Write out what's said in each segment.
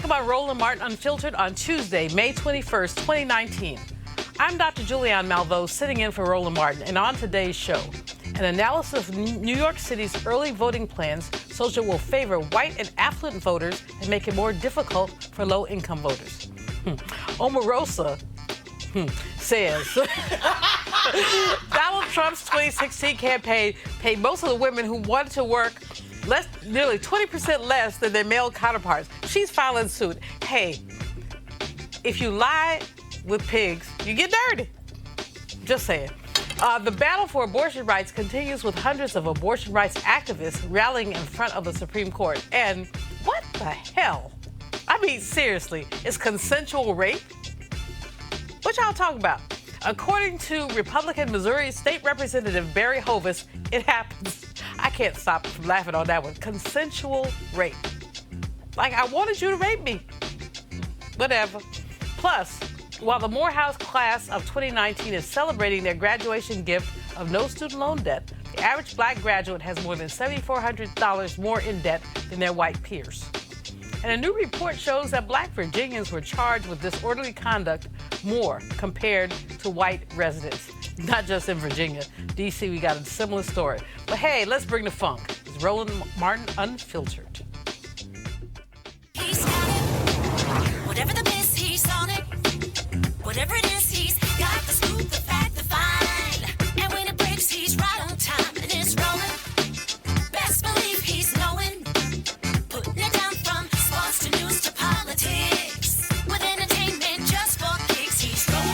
about Roland Martin Unfiltered on Tuesday, May 21st, 2019. I'm Dr. Julianne Malveaux, sitting in for Roland Martin, and on today's show, an analysis of New York City's early voting plans so it will favor white and affluent voters and make it more difficult for low-income voters. Omarosa says Donald Trump's 2016 campaign paid most of the women who wanted to work nearly 20% less than their male counterparts. She's filing suit. Hey, if you lie with pigs, you get dirty. Just saying. The battle for abortion rights continues with hundreds of abortion rights activists rallying in front of the Supreme Court. And what the hell? I mean, seriously, is consensual rape? What y'all talking about? According to Republican Missouri State Representative Barry Hovis, it happens. I can't stop from laughing on that one. Consensual rape. Like, I wanted you to rape me. Whatever. Plus, while the Morehouse class of 2019 is celebrating their graduation gift of no student loan debt, the average black graduate has more than $7,400 more in debt than their white peers. And a new report shows that Black Virginians were charged with disorderly conduct more compared to white residents. Not just in Virginia. D.C., we got a similar story. But hey, let's bring the funk. It's Roland Martin Unfiltered. He's got it. Whatever the miss, he's on it. Whatever it is, he's got the scoop, the fact, the find. And when it breaks, he's right on time. And it's rolling. Best believe he's knowing. Putting it down from sports to news to politics. With entertainment just for kicks, he's rolling.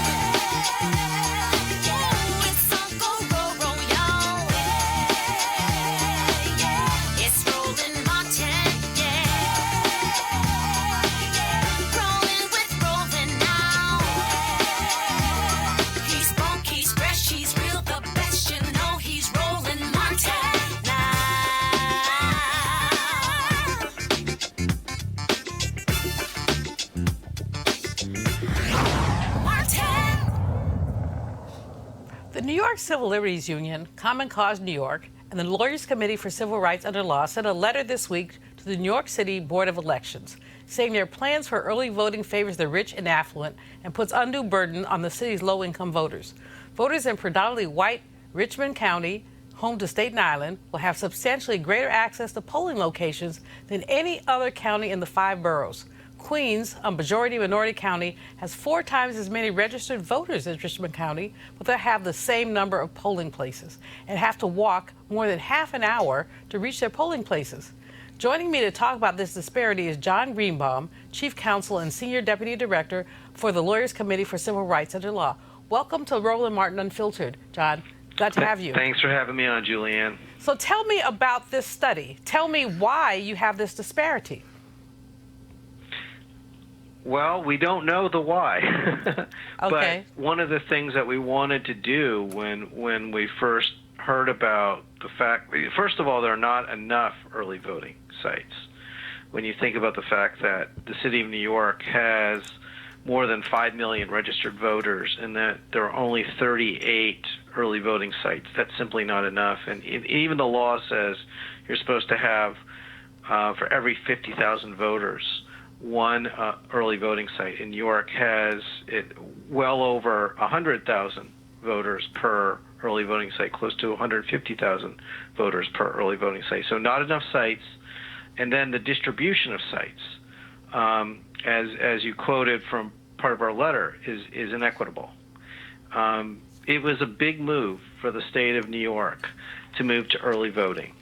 The New York Civil Liberties Union, Common Cause New York, and the Lawyers Committee for Civil Rights Under Law sent a letter this week to the New York City Board of Elections, saying their plans for early voting favors the rich and affluent and puts undue burden on the city's low-income voters. Voters in predominantly white Richmond County, home to Staten Island, will have substantially greater access to polling locations than any other county in the 5 boroughs. Queens, a majority-minority county, has 4 times as many registered voters as Richmond County, but they have the same number of polling places and have to walk more than half an hour to reach their polling places. Joining me to talk about this disparity is John Greenbaum, Chief Counsel and Senior Deputy Director for the Lawyers Committee for Civil Rights Under Law. Welcome to Roland Martin Unfiltered, John. Glad to have you. Thanks for having me on, Julianne. So tell me about this study. Tell me why you have this disparity. Well, we don't know the why. Okay. But one of the things that we wanted to do when we first heard about the fact, first of all, there are not enough early voting sites. When you think about the fact that the city of New York has more than 5 million registered voters and that there are only 38 early voting sites, that's simply not enough. And even the law says you're supposed to have, for every 50,000 voters, one early voting site. In New York has well over 100,000 voters per early voting site, close to 150,000 voters per early voting site. So not enough sites. And then the distribution of sites, as you quoted from part of our letter, is inequitable. It was a big move for the state of New York to move to early voting.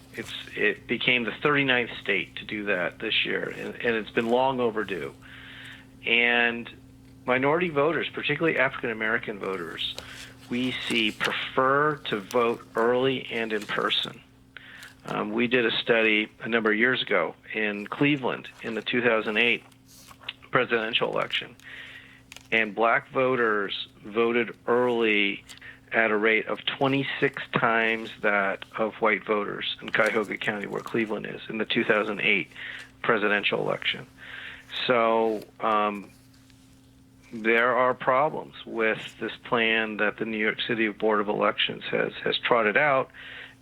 It became the 39th state to do that this year, and it's been long overdue. And minority voters, particularly African-American voters, we see prefer to vote early and in person. We did a study a number of years ago in Cleveland in the 2008 presidential election, and black voters voted early at a rate of 26 times that of white voters in Cuyahoga County, where Cleveland is, in the 2008 presidential election. So there are problems with this plan that the New York City Board of Elections has trotted out,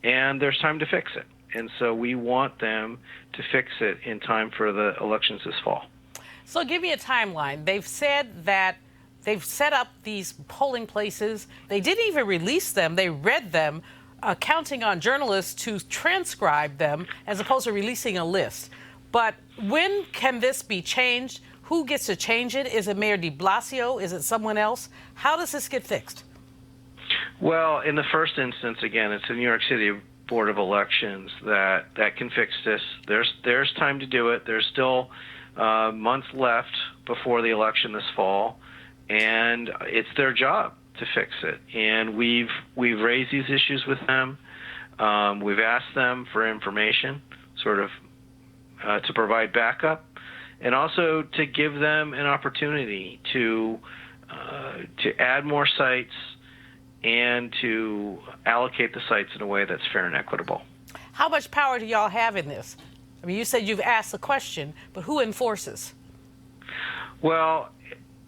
and there's time to fix it. And so we want them to fix it in time for the elections this fall. So give me a timeline. They've said that they've set up these polling places. They didn't even release them. They read them, counting on journalists to transcribe them as opposed to releasing a list. But when can this be changed? Who gets to change it? Is it Mayor de Blasio? Is it someone else? How does this get fixed? Well, in the first instance, again, it's the New York City Board of Elections that can fix this. There's time to do it. There's still months left before the election this fall, and it's their job to fix it. And we've raised these issues with them. We've asked them for information, sort of to provide backup, and also to give them an opportunity to add more sites and to allocate the sites in a way that's fair and equitable. How much power do y'all have in this? I mean, you said you've asked the question, but who enforces? Well,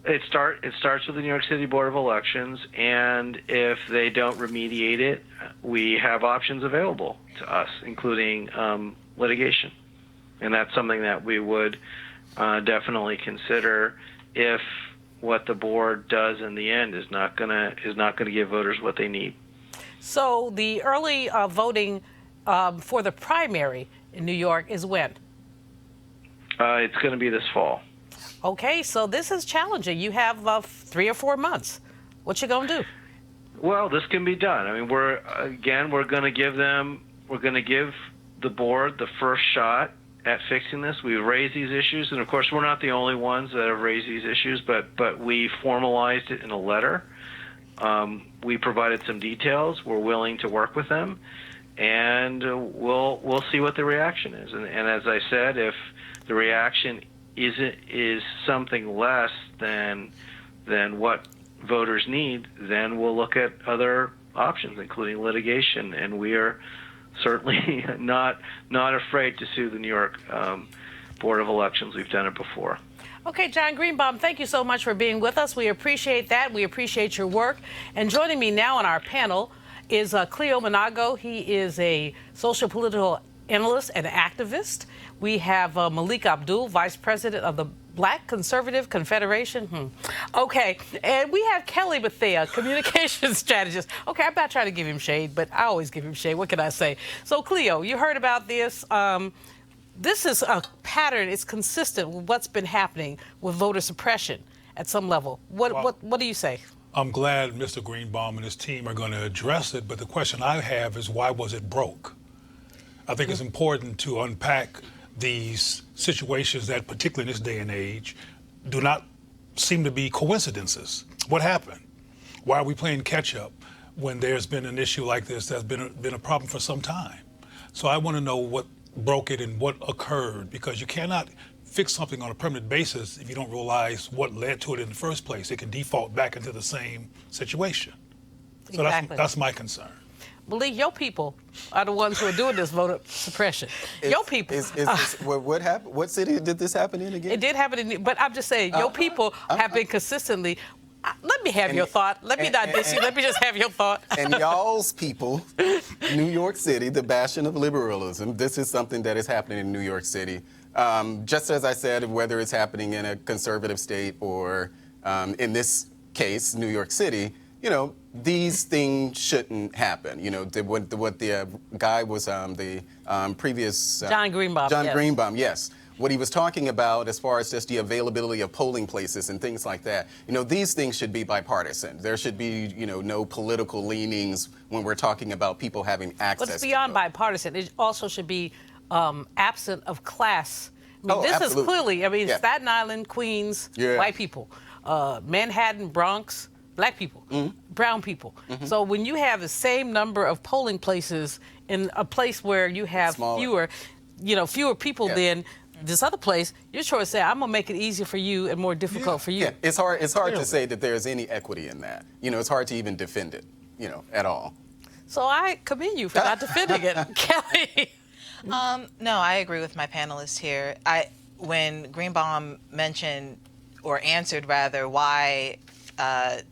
it starts with the New York City Board of Elections, and if they don't remediate it, we have options available to us, including litigation. And that's something that we would definitely consider if what the board does in the end is not gonna give voters what they need. So the early voting for the primary in New York is when? It's going to be this fall. Okay, so this is challenging. You have 3 or 4 months. What you gonna do? Well, this can be done. I mean, we're going to give the board the first shot at fixing this. We've raised these issues, and of course, we're not the only ones that have raised these issues, but we formalized it in a letter. We provided some details. We're willing to work with them, and we'll see what the reaction is. And as I said, if the reaction is something less than what voters need, then we'll look at other options, including litigation. And we are certainly not afraid to sue the New York Board of Elections. We've done it before. Okay, John Greenbaum, thank you so much for being with us. We appreciate that. We appreciate your work. And joining me now on our panel is Cleo Monago. He is a social political analyst and activist. We have Malik Abdul, Vice President of the Black Conservative Confederation. Okay, and we have Kelly Bethea, communications strategist. Okay, I'm not trying to give him shade, but I always give him shade. What can I say? So, Cleo, you heard about this. This is a pattern. It's consistent with what's been happening with voter suppression at some level. What do you say? I'm glad Mr. Greenbaum and his team are going to address it, but the question I have is, why was it broke? I think it's important to unpack these situations that, particularly in this day and age, do not seem to be coincidences. What happened? Why are we playing catch up when there's been an issue like this that's been a problem for some time? So I want to know what broke it and what occurred, because you cannot fix something on a permanent basis if you don't realize what led to it in the first place. It can default back into the same situation. So Exactly. that's my concern. Malik, your people are the ones who are doing this voter suppression. Your people. What happened? What city did this happen in again? It did happen, but I'm just saying, your people have been consistently. Let me have your thought. Let me not diss you. Let me just have your thought. And y'all's people, New York City, the bastion of liberalism, this is something that is happening in New York City. Just as I said, whether it's happening in a conservative state or in this case, New York City, these things shouldn't happen. What the guy was, the previous... John Greenbaum, John yes. Greenbaum, yes. What he was talking about as far as just the availability of polling places and things like that, these things should be bipartisan. There should be, no political leanings when we're talking about people having access. But it's beyond bipartisan. It also should be absent of class. This absolutely. is clearly, Staten Island, Queens, white people, Manhattan, Bronx, black people, brown people. So when you have the same number of polling places in a place where you have fewer people than this other place, you're sure to say, I'm gonna make it easier for you and more difficult for you. Yeah, it's hard to say that there's any equity in that. It's hard to even defend it, at all. So I commend you for not defending it. Kelly. No, I agree with my panelists here. When Greenbaum mentioned, or answered rather, why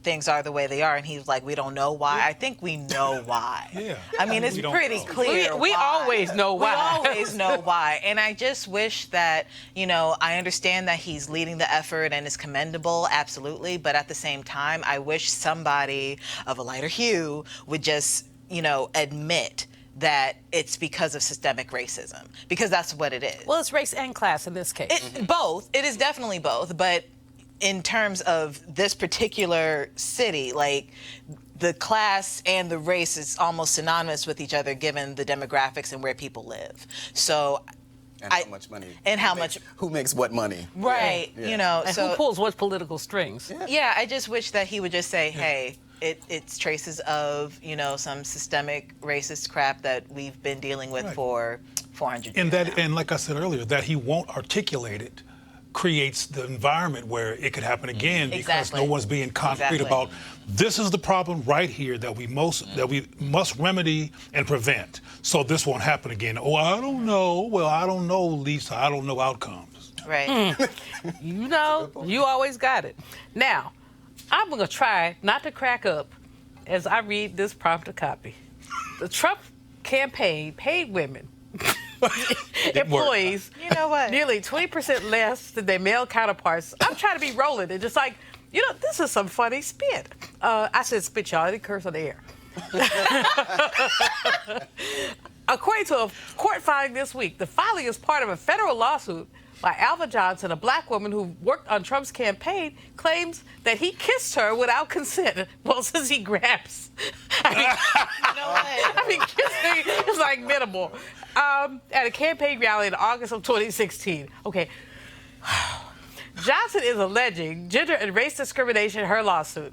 things are the way they are, and he's like, we don't know why. I think we know why. Yeah. I mean, it's We don't pretty know. clear. We why. always know why. We always know why. And I just wish that, I understand that he's leading the effort and is commendable, absolutely. But at the same time, I wish somebody of a lighter hue would just, admit that it's because of systemic racism, because that's what it is. Well, it's race and class in this case. Both. It is definitely both. But in terms of this particular city, like, the class and the race is almost synonymous with each other given the demographics and where people live. So, And how much money? And how much? Who makes what money? Right. Yeah. And who pulls what political strings? Yeah, I just wish that he would just say, hey, it's traces of, some systemic racist crap that we've been dealing with for 400 years now. And like I said earlier, that he won't articulate it creates the environment where it could happen again because Exactly. no one's being concrete Exactly. about this is the problem right here that we must remedy and prevent so this won't happen again. Oh, I don't know. Well, I don't know, Lisa. I don't know outcomes. Right. You always got it. Now, I'm going to try not to crack up as I read this prompter copy. The Trump campaign paid women, employees, You know what? nearly 20% less than their male counterparts. I'm trying to be Roland and just like, this is some funny spit. I said spit, y'all. I didn't curse on the air. According to a court filing this week, the filing is part of a federal lawsuit by Alva Johnson, a black woman who worked on Trump's campaign, claims that he kissed her without consent. Well, since he grabs. Kissing is like minimal. At a campaign rally in August of 2016. Okay. Johnson is alleging gender and race discrimination in her lawsuit.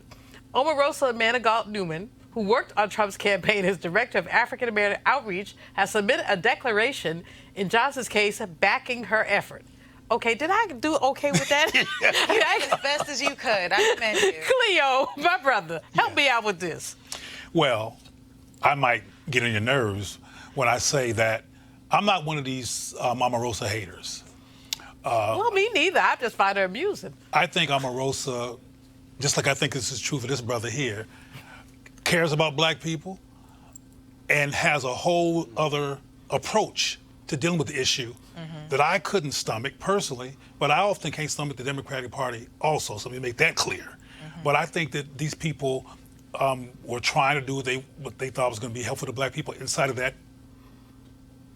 Omarosa Manigault Newman, who worked on Trump's campaign as director of African American outreach, has submitted a declaration in Johnson's case backing her effort. Okay, did I do okay with that? You did as best as you could. I commend you. Cleo, my brother, help me out with this. Well, I might get on your nerves when I say that I'm not one of these Omarosa haters. Well, me neither. I just find her amusing. I think Omarosa, just like I think this is true for this brother here, cares about black people and has a whole other approach to dealing with the issue that I couldn't stomach personally, but I often can't stomach the Democratic Party also, so let me make that clear. But I think that these people were trying to do what they thought was going to be helpful to black people inside of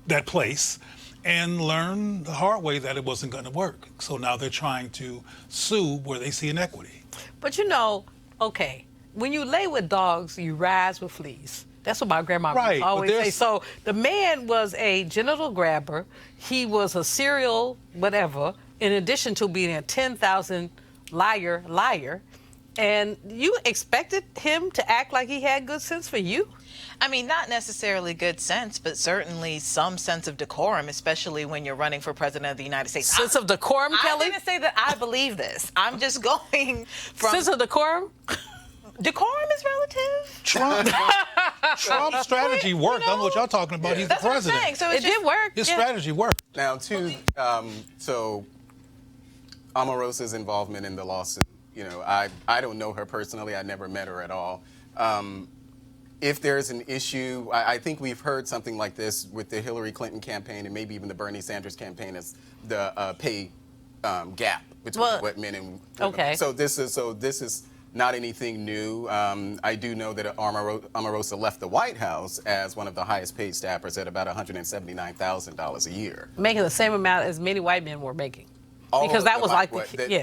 that place and learn the hard way that it wasn't going to work. So now they're trying to sue where they see inequity. But okay, when you lay with dogs, you rise with fleas. That's what my grandma Right, always but say. there's- So the man was a genital grabber. He was a serial whatever, in addition to being a 10,000 liar. And you expected him to act like he had good sense for you? I mean, not necessarily good sense, but certainly some sense of decorum, especially when you're running for president of the United States. Sense of decorum, I Kelly? didn't say that I believe this. I'm just going from... Sense of decorum? Decorum is relative. Trump's strategy worked. I don't know what y'all talking about. He's the That's what I'm president. saying. So It did work. His yeah. strategy worked. Now, so Omarosa's involvement in the lawsuit, I don't know her personally. I never met her at all. If there's an issue, I think we've heard something like this with the Hillary Clinton campaign and maybe even the Bernie Sanders campaign as the pay gap between what men and women. Okay. So this is not anything new. I do know that Omarosa left the White House as one of the highest paid staffers at about $179,000 a year. Making the same amount as many white men were making. Because that was like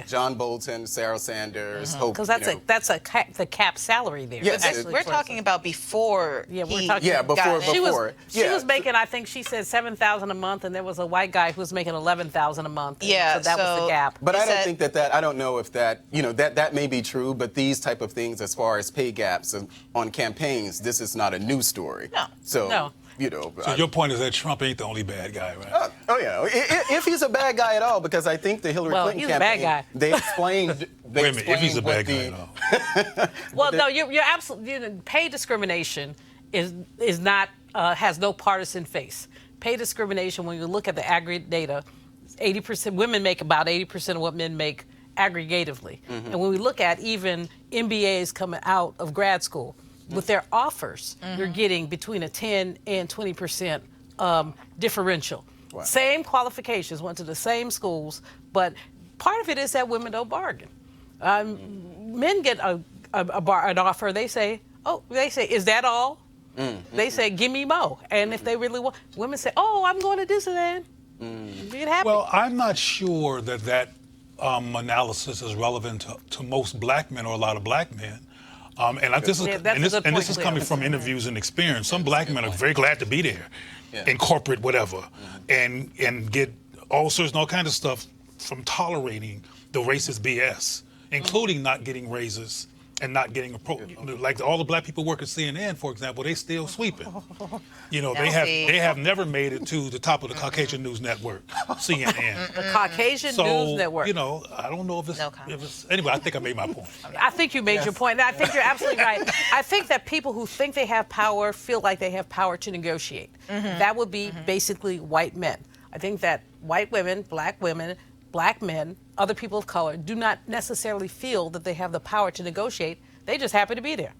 John Bolton, Sarah Sanders. Hope, Because that's the cap salary there. Yes, Actually, We're talking about before Yeah, we're he talking- Yeah, got it. She was Yeah. making, I think she said $7,000 a month, and there was a white guy who was making $11,000 a month. and Yeah, so that was the so- gap. But Is I don't that- think that I don't know if that that may be true. But these type of things, as far as pay gaps on campaigns, this is not a news story. No. So No. So your point is that Trump ain't the only bad guy, right? Oh yeah, if he's a bad guy at all, because I think the Hillary Clinton he's a bad campaign, guy. they explained. Wait a minute, if he's a bad guy at all. Well, no, you're absolutely. Pay discrimination is not has no partisan face. Pay discrimination, when you look at the aggregate data, 80% women make about 80% of what men make aggregatively. And when we look at even MBAs coming out of grad school, with their offers, you're getting between a 10 and 20% differential. Wow. Same qualifications, went to the same schools, but part of it is that women don't bargain. Men get an offer, they say, is that all? They say, give me more. And if they really want, women say, oh, I'm going to Disneyland. Get happy. Well, I'm not sure that analysis is relevant to most black men or a lot of black men. This is coming from interviews and experience. Some black men are very glad to be there in corporate whatever and get ulcers and all kinds of stuff from tolerating the racist BS, including not getting raises and not getting like all the black people work at CNN, for example, they still sweeping. You know, they have never made it to the top of the Caucasian News Network, CNN. The Caucasian News Network. You know, I don't know if it's anyway, I think I made my point. I think you made your point. And I think you're absolutely right. I think that people who think they have power feel like they have power to negotiate. That would be basically white men. I think that white women, black men, other people of color do not necessarily feel that they have the power to negotiate. They just happen to be there.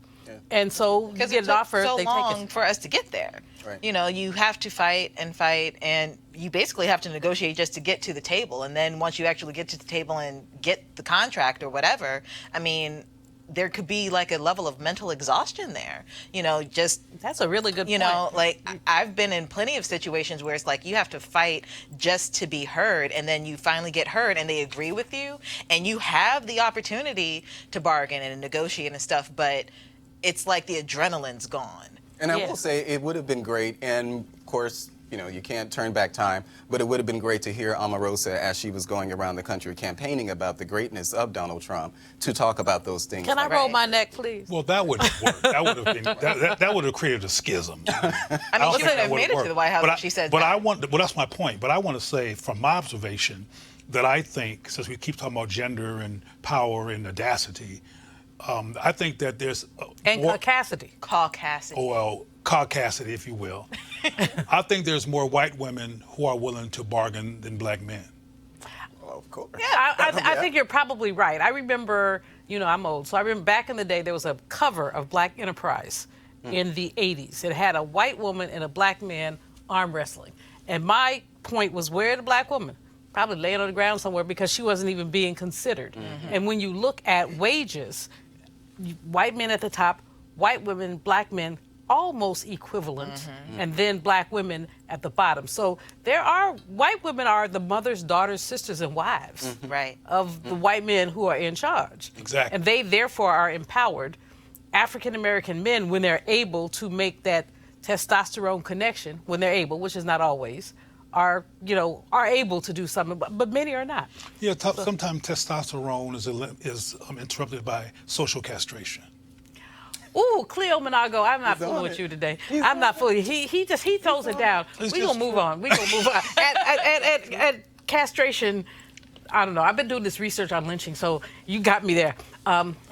And so you get an offer, so they long take it. for us to get there. Right. You know, you have to fight, and you basically have to negotiate just to get to the table. And then once you actually get to the table and get the contract or whatever, I mean, there could be like a level of mental exhaustion there. You know, just That's a really good point. you know, like I've been in plenty of situations where it's like you have to fight just to be heard, and then you finally get heard and they agree with you, and you have the opportunity to bargain and negotiate and stuff, but it's like the adrenaline's gone. And I will say it would have been great, and of course, you know, you can't turn back time, but it would have been great to hear Omarosa as she was going around the country campaigning about the greatness of Donald Trump to talk about those things. Can I roll my neck, please? Well, that wouldn't work. That would have been that would have created a schism. I mean, she would have made it to the White House if she said that. That's my point. But I want to say, from my observation, that I think, since we keep talking about gender and power and audacity, I think that there's And caucasity. caucasity, if you will. I think there's more white women who are willing to bargain than black men. Well, of course. Yeah, I think you're probably right. I remember, you know, I'm old, so I remember back in the day there was a cover of Black Enterprise in the 80s. It had a white woman and a black man arm wrestling. And my point was, where the black woman? Probably laying on the ground somewhere because she wasn't even being considered. And when you look at wages, white men at the top, white women, black men, almost equivalent, and then black women at the bottom. So white women are the mothers, daughters, sisters, and wives of the white men who are in charge. Exactly. And they therefore are empowered. African American men, when they're able to make that testosterone connection, when they're able, which is not always, are able to do something, but many are not. Yeah, sometimes testosterone is interrupted by social castration. Ooh, Cleo Monago, I'm not fooling with you today. I'm not fooling. He throws it down. We're gonna move on. At castration, I don't know. I've been doing this research on lynching, so you got me there.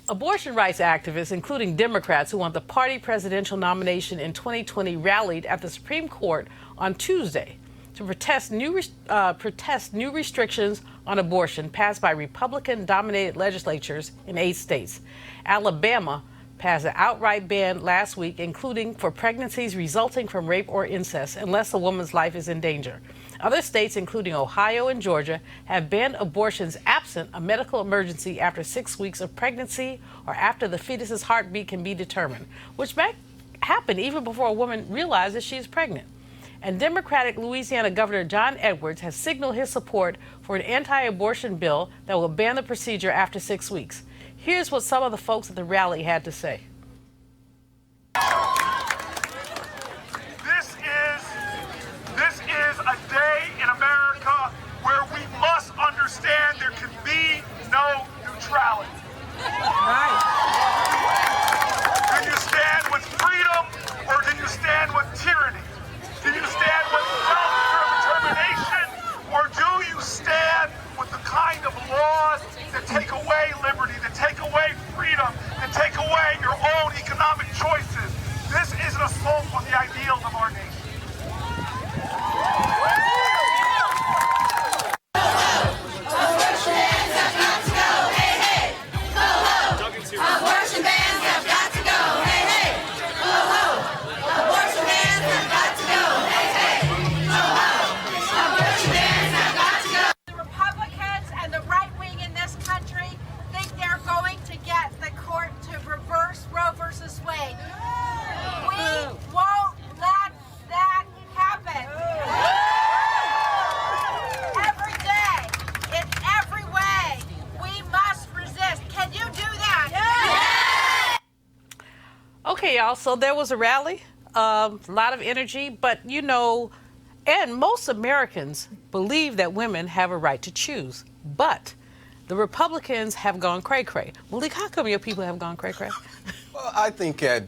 Abortion rights activists, including Democrats who want the party presidential nomination in 2020, rallied at the Supreme Court on Tuesday to protest new restrictions on abortion passed by Republican-dominated legislatures in 8 states. Alabama passed an outright ban last week, including for pregnancies resulting from rape or incest, unless a woman's life is in danger. Other states, including Ohio and Georgia, have banned abortions absent a medical emergency after 6 weeks of pregnancy or after the fetus's heartbeat can be determined, which may happen even before a woman realizes she's pregnant. And Democratic Louisiana Governor John Edwards has signaled his support for an anti-abortion bill that will ban the procedure after 6 weeks. Here's what some of the folks at the rally had to say. This is a day in America where we must understand there can be no neutrality. Do you stand with freedom or do you stand with tyranny? Do you stand with self-determination or do you stand with the kind of laws that take away liberty, that take away freedom, that take away your own Okay, y'all. So there was a rally, a lot of energy, but and most Americans believe that women have a right to choose. But the Republicans have gone cray-cray. Malik, how come your people have gone cray-cray? Well, I think that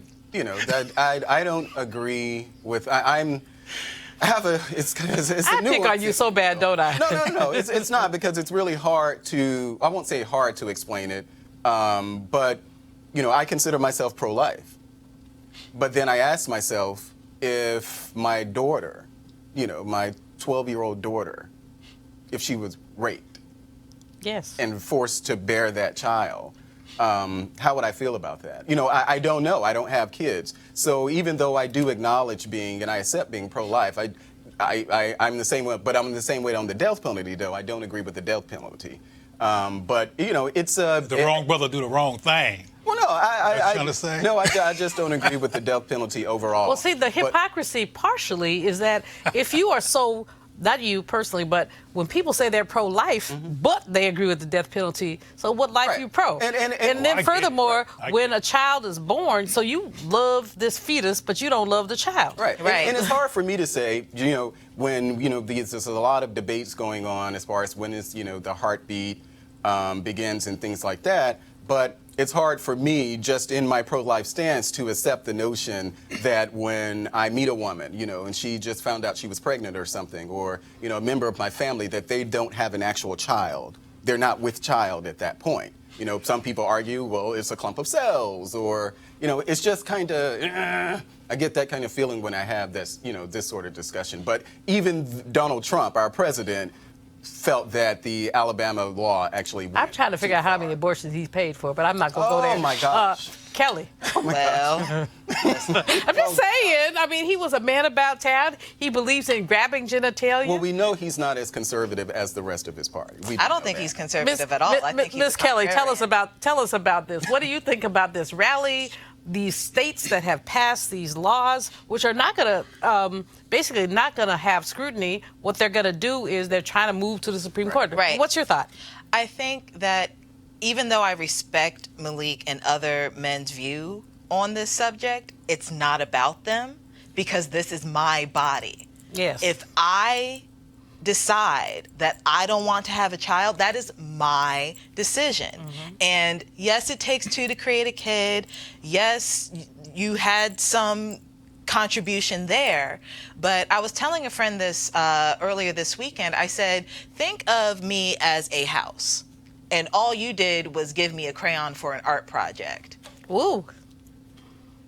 I don't agree with. I have a. It's I pick on you so bad, don't I? No. It's not, because it's really hard to. I won't say hard to explain it, but I consider myself pro-life. But then I ask myself, if my daughter, my 12-year-old daughter, if she was raped, yes, and forced to bear that child, how would I feel about that? I don't know. I don't have kids. So even though I do acknowledge and I accept being pro-life, I'm the same way, but I'm the same way on the death penalty, though. I don't agree with the death penalty. But, it's the wrong brother do the wrong thing. Well, no, I just don't agree with the death penalty overall. Well, see, the hypocrisy partially is that if you are so, not you personally, but when people say they're pro-life, but they agree with the death penalty, so what life are you pro? And then furthermore, when a child is born, so you love this fetus, but you don't love the child. Right. And it's hard for me to say, when, there's a lot of debates going on as far as when is, the heartbeat begins and things like that, but it's hard for me, just in my pro-life stance, to accept the notion that when I meet a woman, and she just found out she was pregnant or something, or, a member of my family, that they don't have an actual child. They're not with child at that point. Some people argue, well, it's a clump of cells, or, it's just kind of, I get that kind of feeling when I have this, this sort of discussion. But even Donald Trump, our president, felt that the Alabama law actually went I'm trying to figure out how many abortions he's paid for, but I'm not going to go there. Oh, my gosh. Kelly. Oh, my gosh. I'm just saying. I mean, he was a man about town. He believes in grabbing genitalia. Well, we know he's not as conservative as the rest of his party. I don't think he's conservative at all. I think he's Miss Kelly, tell us about this. What do you think about this rally? These states that have passed these laws, which are not going to, basically not going to have scrutiny. What they're going to do is they're trying to move to the Supreme Court. Right. What's your thought? I think that even though I respect Malik and other men's view on this subject, it's not about them, because this is my body. Yes. If I decide that I don't want to have a child, that is my decision. And yes, it takes two to create a kid. Yes, you had some contribution there. But I was telling a friend this earlier this weekend. I said, think of me as a house, and all you did was give me a crayon for an art project. Ooh.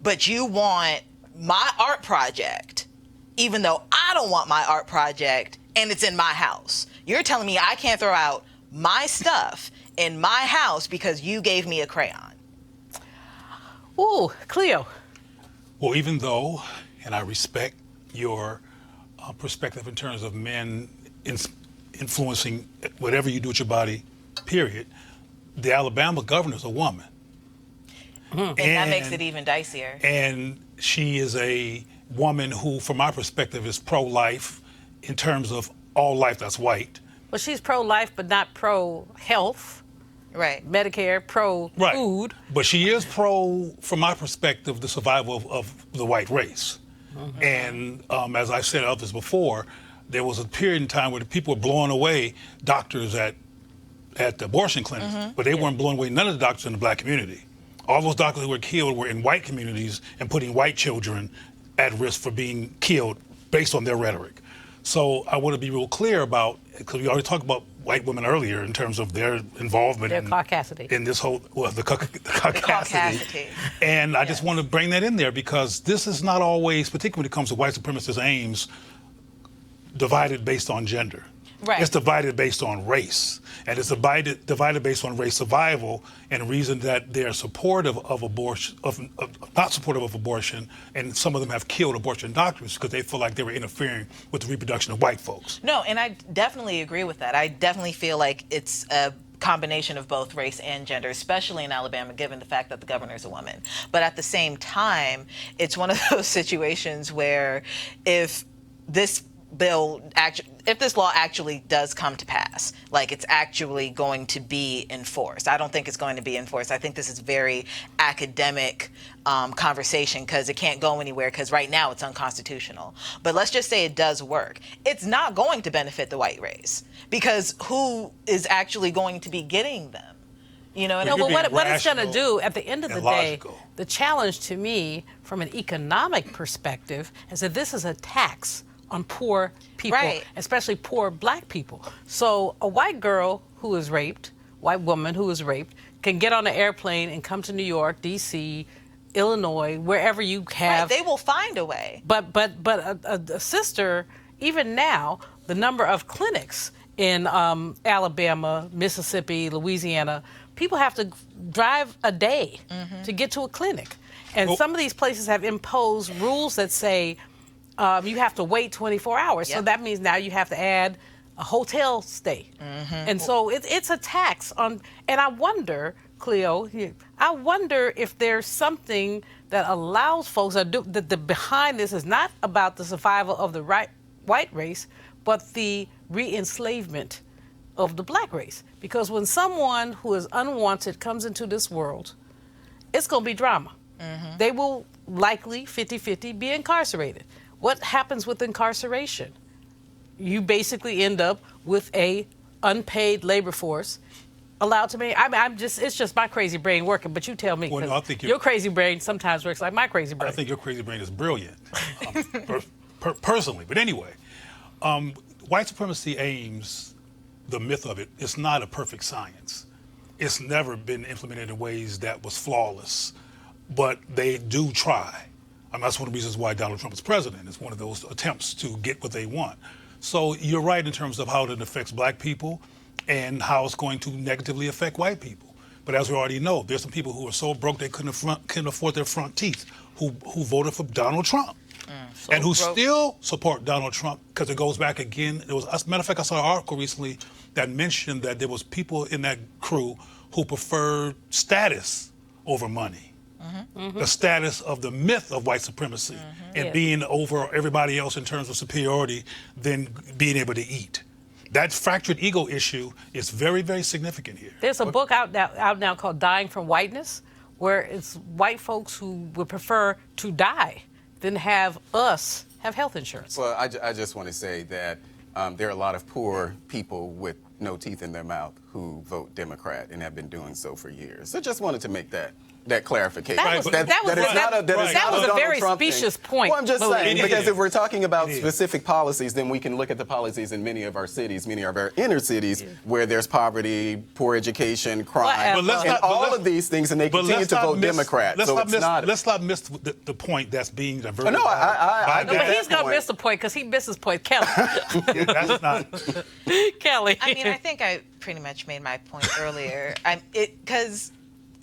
But you want my art project, even though I don't want my art project, and it's in my house. You're telling me I can't throw out my stuff in my house because you gave me a crayon. Ooh, Cleo. Well, even though, and I respect your perspective in terms of men influencing whatever you do with your body, period, the Alabama governor's a woman. And that makes it even dicier. And she is a woman who, from my perspective, is pro-life in terms of all life that's white. Well, she's pro-life, but not pro-health. Right. Medicare, pro-food. Right. But she is pro, from my perspective, the survival of the white race. And as I've said others before, there was a period in time where the people were blowing away doctors at the abortion clinics, but they weren't blowing away none of the doctors in the black community. All those doctors who were killed were in white communities and putting white children at risk for being killed based on their rhetoric. So I want to be real clear about, because we already talked about white women earlier in terms of their involvement Their caucasity. in this whole, the caucasity. And I just want to bring that in there, because this is not always, particularly when it comes to white supremacist aims, divided based on gender. Right. It's divided based on race, and it's divided based on race survival, and the reason that they're supportive of abortion, not supportive of abortion, and some of them have killed abortion doctors because they feel like they were interfering with the reproduction of white folks. No, and I definitely agree with that. I definitely feel like it's a combination of both race and gender, especially in Alabama, given the fact that the governor is a woman. But at the same time, it's one of those situations where if this if this law actually does come to pass, like it's actually going to be enforced. I don't think it's going to be enforced. I think this is very academic conversation because it can't go anywhere because right now it's unconstitutional. But let's just say it does work. It's not going to benefit the white race because who is actually going to be getting them? You know what I No, mean? but what it's going to do at the end of the and day, logical. the challenge to me from an economic perspective is that this is a tax on poor people, Right. especially poor black people. So a white girl who is raped, white woman who is raped, can get on an airplane and come to New York, D.C., Illinois, wherever you have. Right, they will find a way. But a sister, even now, the number of clinics in Alabama, Mississippi, Louisiana, people have to drive a day to get to a clinic. And some of these places have imposed rules that say you have to wait 24 hours. So Yep. that means now you have to add a hotel stay. And so it's a tax on, and I wonder, Cleo, I wonder if there's something that allows folks that the behind this is not about the survival of the white race, but the re-enslavement of the black race. Because when someone who is unwanted comes into this world, it's going to be drama. They will likely 50-50 be incarcerated. What happens with incarceration? You basically end up with a unpaid labor force allowed to make. It's just my crazy brain working, but you tell me. Well, no, I think your crazy brain sometimes works like my crazy brain. I think your crazy brain is brilliant, personally. But anyway, white supremacy aims, the myth of it, it's not a perfect science. It's never been implemented in ways that was flawless, but they do try. That's one of the reasons why Donald Trump is president. It's one of those attempts to get what they want. So you're right in terms of how it affects black people and how it's going to negatively affect white people. But as we already know, there's some people who are so broke they couldn't afford their front teeth who voted for Donald Trump. And who still support Donald Trump because it goes back again. As a matter of fact, I saw an article recently that mentioned that there was people in that crew who preferred status over money. The status of the myth of white supremacy and being over everybody else in terms of superiority than being able to eat. That fractured ego issue is very, very significant here. There's a book out now called Dying from Whiteness, where it's white folks who would prefer to die than have us have health insurance. Well, I just want to say that there are a lot of poor people with no teeth in their mouth who vote Democrat and have been doing so for years. So just wanted to make that clarification. That was a very specious point. Well, I'm just saying, It because is. if we're talking about It is. specific policies, then we can look at the policies in many of our cities, many of our inner cities, where there's poverty, poor education, crime, But let's and not- all of these things, and they continue to vote Democrat. Let's So not it's miss, not. let's not miss the point that's being diverted. No, I No, get but that he's going to point. miss the point because he missed his point. Kelly. That's not. Kelly. I mean, I think I pretty much made my point earlier. Because,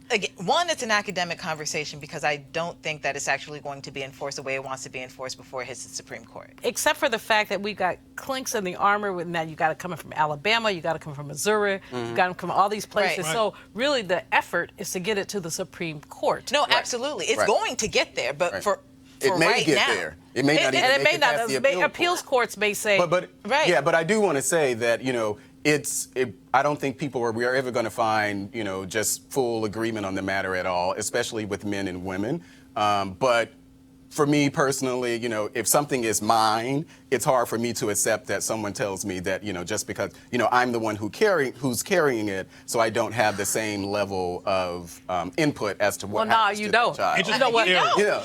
again, one, it's an academic conversation because I don't think that it's actually going to be enforced the way it wants to be enforced before it hits the Supreme Court. Except for the fact that we've got clinks in the armor with now you got to come in from Alabama, you got to come from Missouri, you got to come from all these places. Right. So really the effort is to get it to the Supreme Court. No, absolutely. It's Right. going to get there, but Right. for It may right get now. there. It may not even And it make may it not. past the Appeals court. courts may say. But Right. yeah, but I do want to say that, I don't think we are ever going to find, just full agreement on the matter at all, especially with men and women. But for me personally, if something is mine, it's hard for me to accept that someone tells me that, just because, I'm the one who's carrying it, so I don't have the same level of input as to what well, no, happens you to don't. that child. You know what? You don't. Yeah.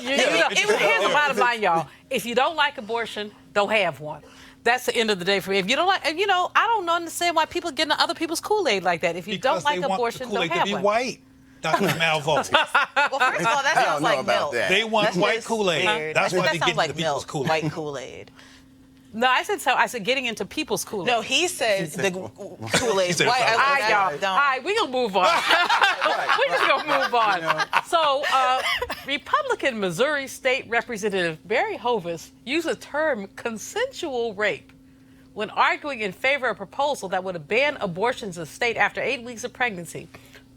Here's the bottom line, y'all. If you don't like abortion, don't have one. That's the end of the day for me. If you don't like, I don't understand why people get into other people's Kool-Aid like that. If you Because don't like they want abortion, the don't Kool-Aid have to be one. white. Dr. Malvo. Well, first of all, that I don't sounds know like about milk. that. They want That's white just Kool-Aid. weird. That's I why think they that get sounds like into people's milk, Kool-Aid. white Kool-Aid. No, I said getting into people's Kool-Aid. No, he said the Kool-Aid. said White. it All right, y'all. All right, we're going to move on. We're just going to move on. So, Republican Missouri State Representative Barry Hovis used the term consensual rape when arguing in favor of a proposal that would ban abortions in the state after 8 weeks of pregnancy,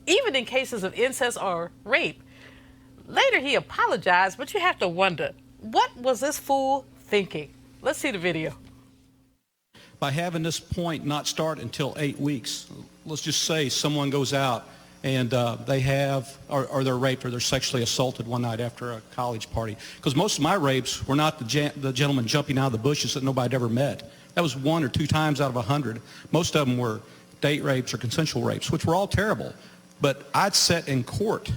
even in cases of incest or rape. Later, he apologized, but you have to wonder, what was this fool thinking? Let's see the video. by having this point not start until 8 weeks. Let's just say someone goes out and they have, or they're raped or they're sexually assaulted one night after a college party. Because most of my rapes were not the gentleman jumping out of the bushes that nobody had ever met. That was 1 or 2 times out of 100. Most of them were date rapes or consensual rapes, which were all terrible. But I'd sit in court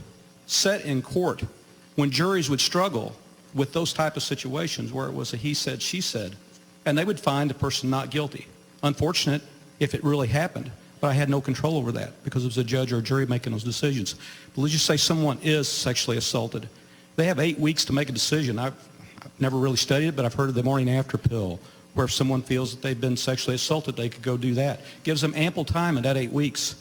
when juries would struggle with those type of situations where it was a he said, she said, and they would find the person not guilty. Unfortunate if it really happened, but I had no control over that because it was a judge or a jury making those decisions. But let's just say someone is sexually assaulted. They have 8 weeks to make a decision. I've never really studied it, but I've heard of the morning after pill, where if someone feels that they've been sexually assaulted, they could go do that. Gives them ample time in that 8 weeks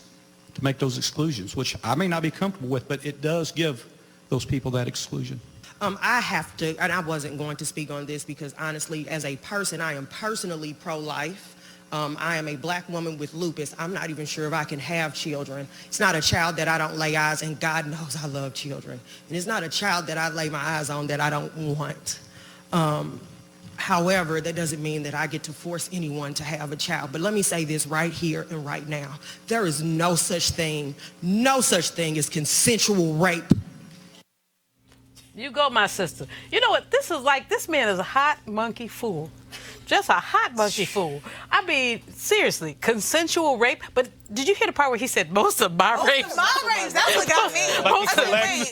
to make those exclusions, which I may not be comfortable with, but it does give those people that exclusion. I have to, and I wasn't going to speak on this because honestly, as a person, I am personally pro-life. I am a black woman with lupus. I'm not even sure if I can have children. It's not a child that I don't lay eyes, and God knows I love children. And it's not a child that I lay my eyes on that I don't want. However, that doesn't mean that I get to force anyone to have a child. But let me say this right here and right now. There is no such thing as consensual rape. You go, my sister. You know what? This man is a hot monkey fool. Just a hot monkey fool. I mean, seriously, consensual rape. But did you hear the part where he said most of my rapes? Most of my rapes. That's what got me.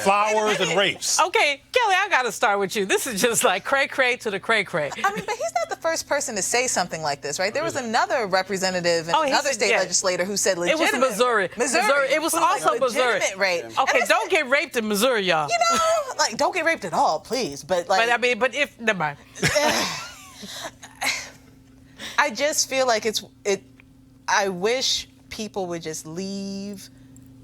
Flowers and rapes. Okay, Kelly, I got to start with you. This is just like cray-cray to the cray-cray. I mean, but he's not the first person to say something like this, right? There was another representative and another state legislator who said legitimate. It was Missouri. It was also Missouri. Legitimate rape. Okay, don't get raped in Missouri, y'all. You know, like, don't get raped at all, please. But like, never mind. I just feel like I wish people would just leave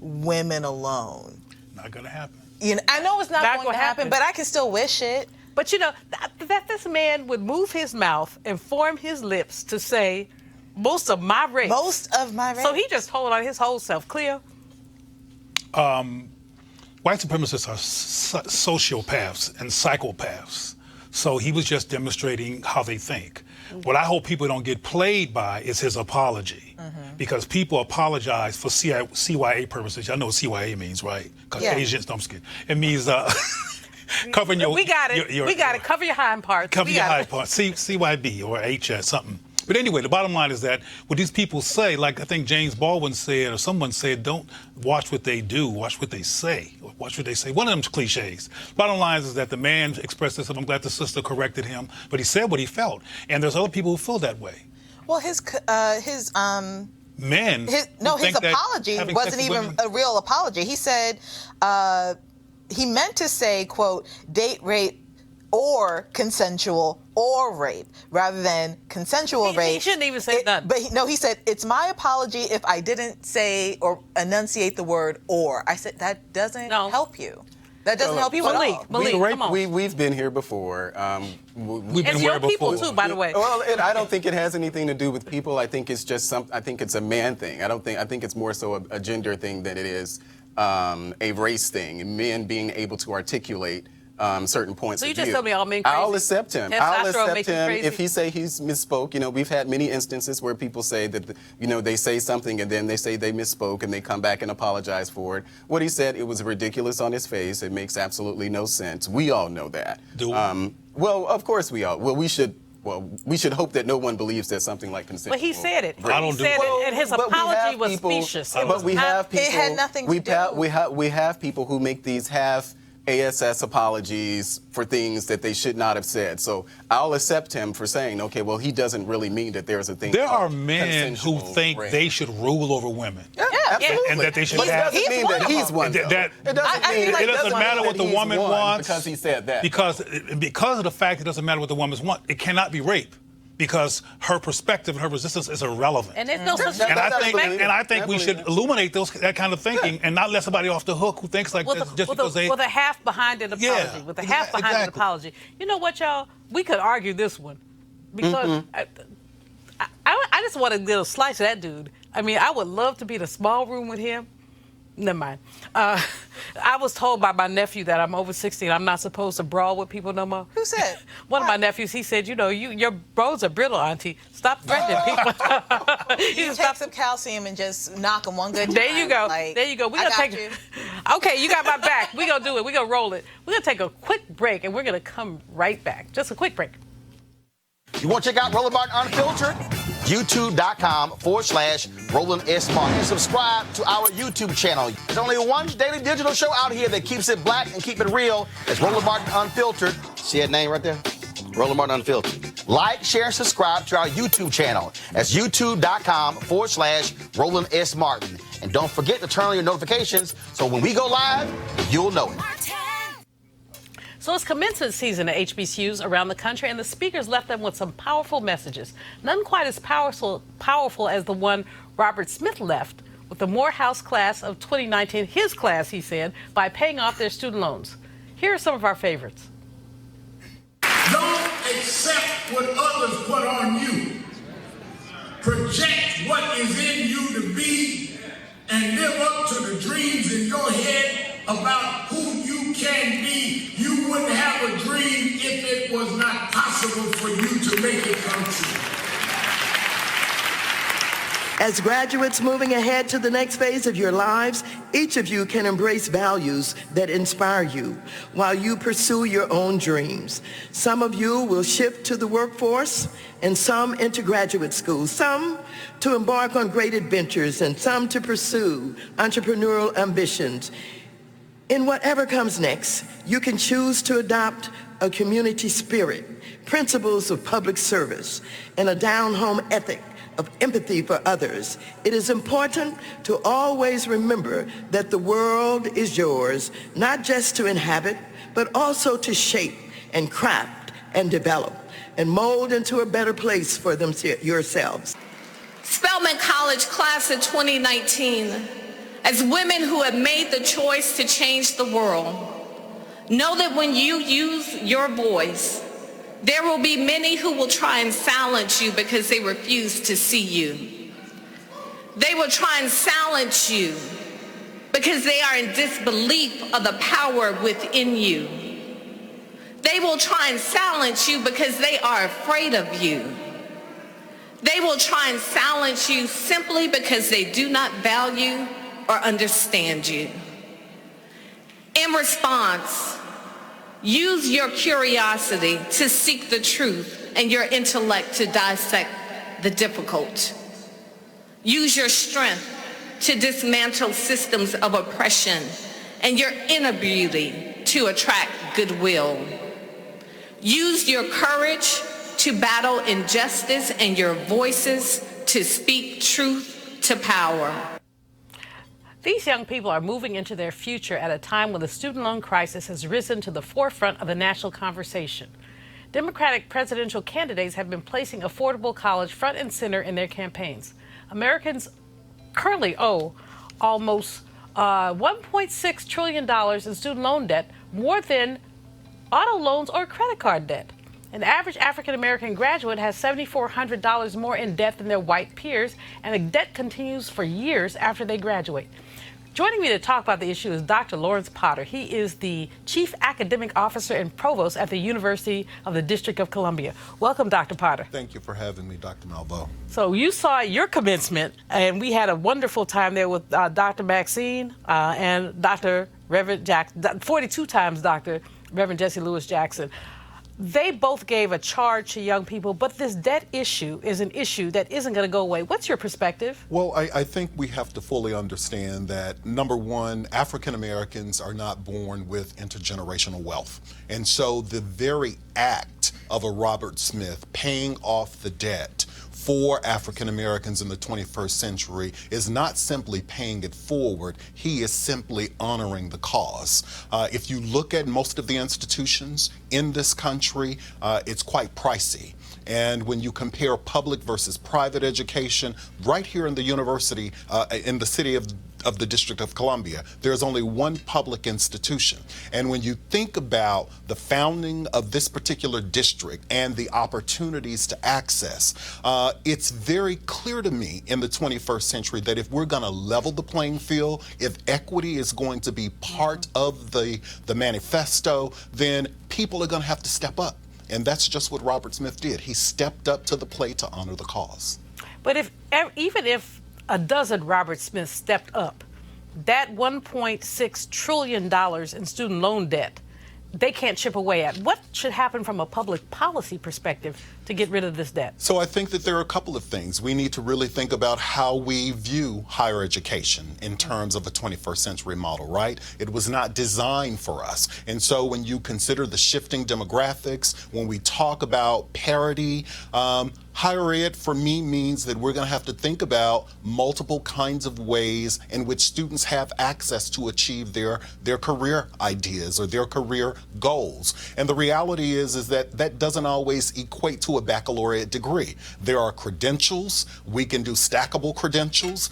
women alone. Not gonna happen. You know, I know it's not going to happen, but I can still wish it. But you know, that this man would move his mouth and form his lips to say, most of my rapes. Most of my rapes. So he just told on his whole self. Cleo? White supremacists are sociopaths and psychopaths. So he was just demonstrating how they think. What I hope people don't get played by is his apology. Because people apologize for CYA purposes. I know what CYA means, right? Because Asians, no, I'm just kidding. It means covering your... We got it. We got it. Cover your hind parts. Cover your hind parts. CYB or HS, something. But anyway, the bottom line is that what these people say, like I think James Baldwin said, or someone said, don't watch what they do, watch what they say. Or watch what they say. One of them's cliches. Bottom line is that the man expressed this, and I'm glad the sister corrected him, but he said what he felt. And there's other people who feel that way. Well, his men. His apology wasn't even a real apology. He said he meant to say, quote, date rape or consensual or rape, rather than consensual rape. He shouldn't even say that. But he said, it's my apology if I didn't say or enunciate the word or. I said, that doesn't help you. That doesn't help you at all. Malik, come on. We've been here before. We've been it's here your before. people too, by the way. Well, I don't think it has anything to do with people. I think it's just I think it's a man thing. I think it's more so a gender thing than it is a race thing. Men being able to articulate certain points of view. So you just told me all men crazy? I'll accept him. I'll accept him if he say he's misspoke. You know, we've had many instances where people say that, they say something and then they say they misspoke and they come back and apologize for it. What he said, it was ridiculous on his face. It makes absolutely no sense. We all know that. Do we? Well, of course we all. Well, we should hope that no one believes there's something like consensual. But he said it. I don't do it. And his apology was specious. But we have people. It had nothing to do. We have people who make these half ASS apologies for things that they should not have said. So I'll accept him for saying, okay, well, he doesn't really mean that there's a thing. There are men who think they should rule over women. Yeah, absolutely. And that they should But it have. doesn't mean that he's one. It doesn't matter what the woman wants because he said that. Because of the fact it doesn't matter what the woman wants, it cannot be rape. Because her perspective and her resistance is irrelevant. And there's no such thing. And I think we should illuminate that kind of thinking and not let somebody off the hook who thinks like this just because they... With a half behind an apology. With a half behind an apology. You know what, y'all? We could argue this one. Because I just want to get a slice of that dude. I mean, I would love to be in a small room with him. Never mind. I was told by my nephew that I'm over 60 and I'm not supposed to brawl with people no more. Who said? One of my nephews, he said, you know, your bones are brittle, Auntie. Stop threatening people. You take some calcium and just knock them one good time. There you go. Like, there you go. We're I gonna got take you. Okay, you got my back. We're going to do it. We're going to roll it. We're going to take a quick break and we're going to come right back. Just a quick break. You want to check out Roland Martin Unfiltered? YouTube.com/Roland S. Martin. And subscribe to our YouTube channel. There's only one daily digital show out here that keeps it black and keep it real. It's Roland Martin Unfiltered. See that name right there? Roland Martin Unfiltered. Like, share, and subscribe to our YouTube channel. That's YouTube.com/Roland S. Martin. And don't forget to turn on your notifications so when we go live, you'll know it. So it's commencement season at HBCUs around the country, and the speakers left them with some powerful messages. None quite as powerful as the one Robert Smith left with the Morehouse class of 2019, his class, he said, by paying off their student loans. Here are some of our favorites. Don't accept what others put on you. Project what is in you to be and live up to the dreams in your head about who you can be. You wouldn't have a dream if it was not possible for you to make it come true. As graduates moving ahead to the next phase of your lives, each of you can embrace values that inspire you while you pursue your own dreams. Some of you will shift to the workforce and some into graduate school, some to embark on great adventures and some to pursue entrepreneurial ambitions. In whatever comes next, you can choose to adopt a community spirit, principles of public service, and a down-home ethic of empathy for others. It is important to always remember that the world is yours, not just to inhabit, but also to shape and craft and develop and mold into a better place for yourselves. Spelman College class of 2019, as women who have made the choice to change the world, know that when you use your voice, there will be many who will try and silence you because they refuse to see you. They will try and silence you because they are in disbelief of the power within you. They will try and silence you because they are afraid of you. They will try and silence you simply because they do not value or understand you. In response, use your curiosity to seek the truth and your intellect to dissect the difficult. Use your strength to dismantle systems of oppression and your inner beauty to attract goodwill. Use your courage to battle injustice and your voices to speak truth to power. These young people are moving into their future at a time when the student loan crisis has risen to the forefront of the national conversation. Democratic presidential candidates have been placing affordable college front and center in their campaigns. Americans currently owe almost $1.6 trillion in student loan debt, more than auto loans or credit card debt. An average African-American graduate has $7,400 more in debt than their white peers, and the debt continues for years after they graduate. Joining me to talk about the issue is Dr. Lawrence Potter. He is the Chief Academic Officer and Provost at the University of the District of Columbia. Welcome, Dr. Potter. Thank you for having me, Dr. Malveaux. So you saw your commencement, and we had a wonderful time there with Dr. Maxine and Dr. Reverend Jackson, 42 times Dr. Reverend Jesse Lewis Jackson. They both gave a charge to young people, but this debt issue is an issue that isn't going to go away. What's your perspective? Well, I think we have to fully understand that, number one, African Americans are not born with intergenerational wealth. And so the very act of a Robert Smith paying off the debt for African Americans in the 21st century is not simply paying it forward, he is simply honoring the cause. If you look at most of the institutions in this country, it's quite pricey. And when you compare public versus private education, right here in the university, in the city of of the District of Columbia, there's only one public institution. And when you think about the founding of this particular district and the opportunities to access, it's very clear to me in the 21st century that if we're going to level the playing field, if equity is going to be part of the manifesto, then people are going to have to step up. And that's just what Robert Smith did. He stepped up to the plate to honor the cause. But even if a dozen Robert Smiths stepped up, that $1.6 trillion in student loan debt, they can't chip away at. What should happen from a public policy perspective to get rid of this debt? So I think that there are a couple of things. We need to really think about how we view higher education in terms of a 21st century model, right? It was not designed for us. And so when you consider the shifting demographics, when we talk about parity, higher ed for me means that we're going to have to think about multiple kinds of ways in which students have access to achieve their career ideas or their career goals. And the reality is that that doesn't always equate to a baccalaureate degree. There are credentials. We can do stackable credentials.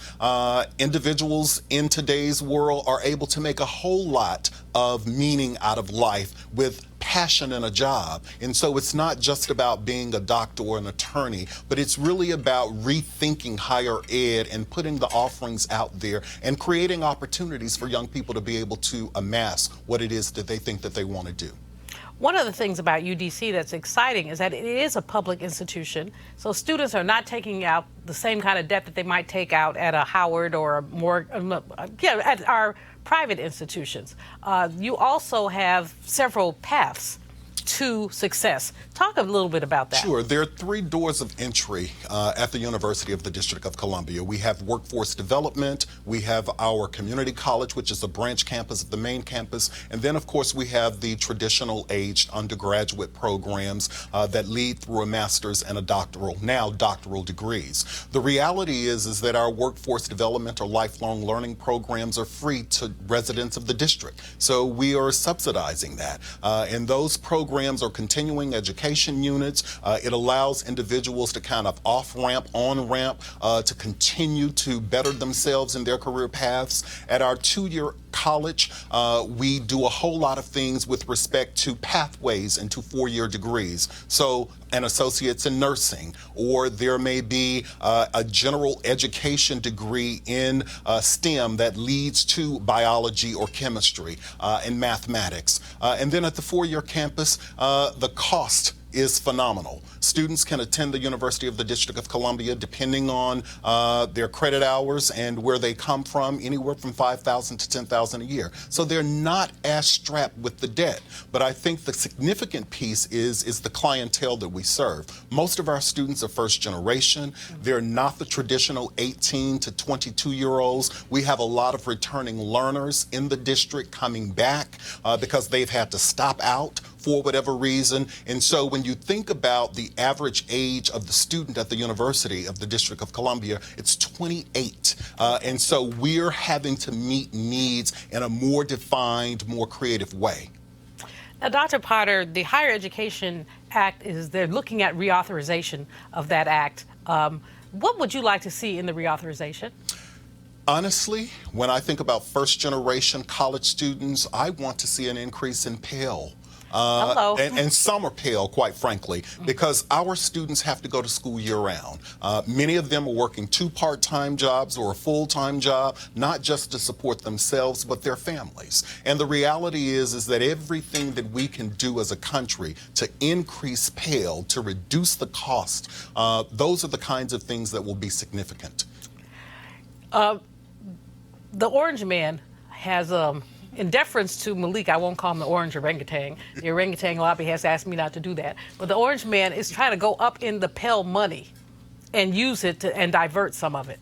Individuals in today's world are able to make a whole lot of meaning out of life with passion in a job. And so it's not just about being a doctor or an attorney, but it's really about rethinking higher ed and putting the offerings out there and creating opportunities for young people to be able to amass what it is that they think that they want to do. One of the things about UDC that's exciting is that it is a public institution, so students are not taking out the same kind of debt that they might take out at a Howard or a more, at our private institutions. You also have several paths to success. Talk a little bit about that. Sure. There are 3 doors of entry at the University of the District of Columbia. We have workforce development, we have our community college, which is a branch campus of the main campus, and then of course we have the traditional aged undergraduate programs that lead through a master's and a doctoral degrees. The reality is that our workforce development or lifelong learning programs are free to residents of the district. So we are subsidizing that. And those programs are continuing education units. It allows individuals to kind of off-ramp, on-ramp, to continue to better themselves in their career paths. At our 2-year college, we do a whole lot of things with respect to pathways into 4-year degrees. So an associate's in nursing, or there may be a general education degree in STEM that leads to biology or chemistry and mathematics. And then at the 4-year campus, the cost is phenomenal. Students can attend the University of the District of Columbia depending on their credit hours and where they come from, anywhere from $5,000 to $10,000 a year. So they're not as strapped with the debt. But I think the significant piece is the clientele that we serve. Most of our students are first generation. They're not the traditional 18 to 22-year-olds. We have a lot of returning learners in the district coming back because they've had to stop out for whatever reason. And so when you think about the average age of the student at the University of the District of Columbia, it's 28. And so we're having to meet needs in a more defined, more creative way. Now, Dr. Potter, the Higher Education Act they're looking at reauthorization of that act. What would you like to see in the reauthorization? Honestly, when I think about first generation college students, I want to see an increase in Pell. And some are Pell, quite frankly, because our students have to go to school year-round. Many of them are working 2 part-time jobs or a full-time job, not just to support themselves, but their families. And the reality is that everything that we can do as a country to increase Pell, to reduce the cost, those are the kinds of things that will be significant. The Orange Man has in deference to Malik, I won't call him the orange orangutan. The orangutan lobby has asked me not to do that. But the Orange Man is trying to go up in the Pell money and use it and divert some of it.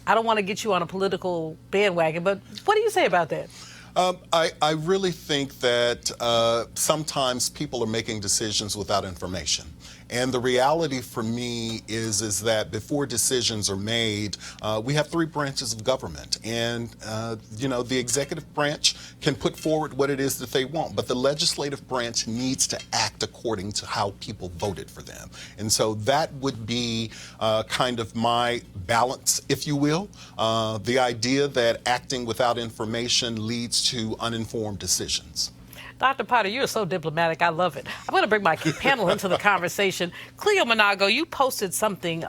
I don't want to get you on a political bandwagon, but what do you say about that? I really think that sometimes people are making decisions without information. And the reality for me is that before decisions are made, we have 3 branches of government. And, the executive branch can put forward what it is that they want, but the legislative branch needs to act act according to how people voted for them. And so that would be kind of my balance, if you will. The idea that acting without information leads to uninformed decisions. Dr. Potter, you are so diplomatic. I love it. I'm going to bring my panel into the conversation. Cleo Monago, you posted something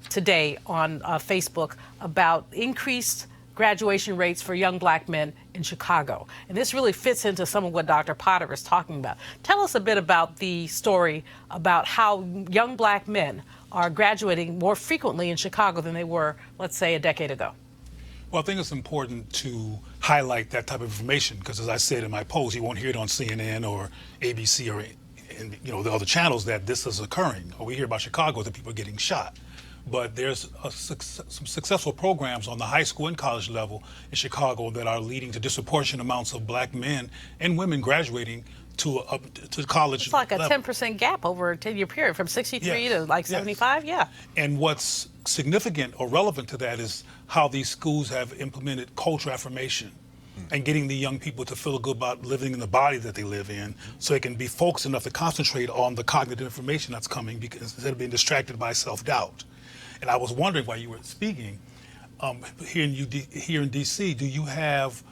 today on Facebook about increased graduation rates for young black men in Chicago. And this really fits into some of what Dr. Potter is talking about. Tell us a bit about the story about how young black men are graduating more frequently in Chicago than they were, let's say, a decade ago. Well, I think it's important to highlight that type of information because, as I said in my post, you won't hear it on CNN or ABC or the other channels that this is occurring. Or we hear about Chicago that people are getting shot. But there's some successful programs on the high school and college level in Chicago that are leading to disproportionate amounts of black men and women graduating to college. It's like a level. 10% gap over a 10-year period from 63 to like 75, yeah. And what's significant or relevant to that is how these schools have implemented cultural affirmation and getting the young people to feel good about living in the body that they live in so they can be focused enough to concentrate on the cognitive information that's coming because instead of being distracted by self-doubt. And I was wondering while you were speaking, here in D.C., do you have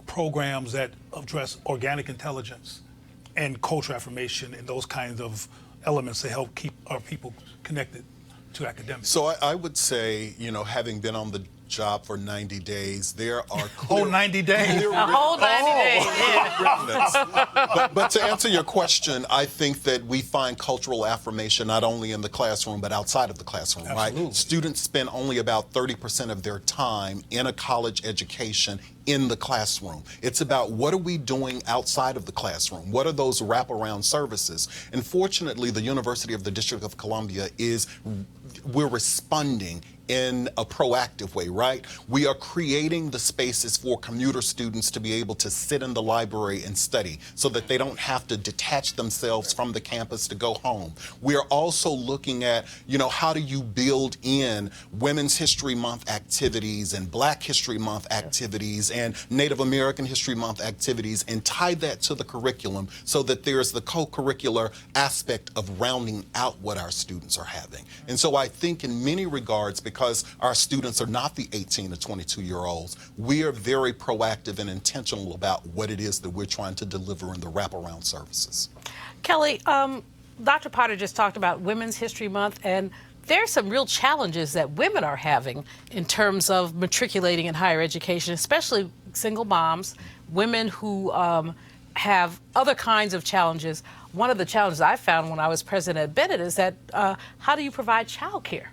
programs that address organic intelligence and cultural affirmation and those kinds of elements to help keep our people connected to academics? So I would say, having been on the job for 90 days, there are whole 90 days. A whole 90 days. Yeah. But to answer your question, I think that we find cultural affirmation not only in the classroom but outside of the classroom. Absolutely. Right? Students spend only about 30% of their time in a college education in the classroom. It's about what are we doing outside of the classroom? What are those wraparound services? And fortunately, the University of the District of Columbia we're responding in a proactive way, right? We are creating the spaces for commuter students to be able to sit in the library and study so that they don't have to detach themselves from the campus to go home. We are also looking at, how do you build in Women's History Month activities and Black History Month activities and Native American History Month activities and tie that to the curriculum so that there's the co-curricular aspect of rounding out what our students are having. And so I think in many regards, because our students are not the 18 to 22-year-olds, we are very proactive and intentional about what it is that we're trying to deliver in the wraparound services. Kelly, Dr. Potter just talked about Women's History Month, and there's some real challenges that women are having in terms of matriculating in higher education, especially single moms, women who have other kinds of challenges. One of the challenges I found when I was president at Bennett is that how do you provide childcare